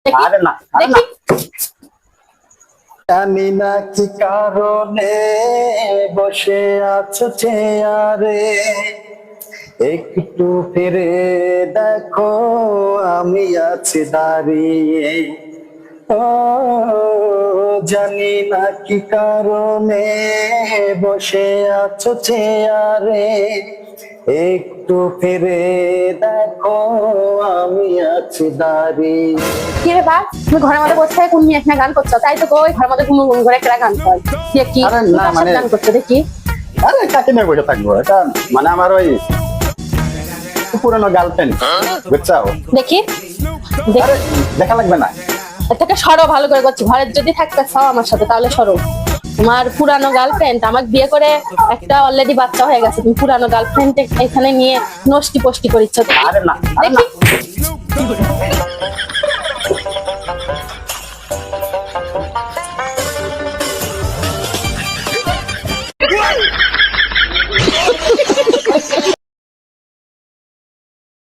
আরে না, আরে না। দেখি জানি না কি কারণে বসে আছো চেয়ারে, একটু ফিরে দেখো আমি আছি দাঁড়িয়ে। ও জানি না কি কারণে বসে আছো চেয়ারে, একটু ফিরে দেখো আমি আছি দাঁড়িয়ে। কি ব্যাপার, তুমি ঘরের মধ্যে বসে কোন নিয়ে একটা গান করছো? তাই তো ওই ঘরের মধ্যে ঘুম করে একটা গান কর। কি আরে তুমি না, কার সাথে গান করছো দেখি? আরে কাকে নিয়ে বসে থাকবো, এটা মানে আমার ওই পুরনো গার্লফ্রেন্ড, বুঝছো? দেখি আরে দেখা লাগবে না। এটাকে সরো ভালো করে করছি। ঘরে যদি থাকতে চাও আমার সাথে তাহলে সরো। তোমার পুরানো গার্লফ্রেন্ড আমাকে বিয়ে করে একটা অলরেডি বাচ্চা হয়ে গেছে, তুমি পুরানো গার্লফ্রেন্ড এখানে নিয়ে নষ্টি পষ্টি করিচ্ছ। আরে না, আরে না। দেখি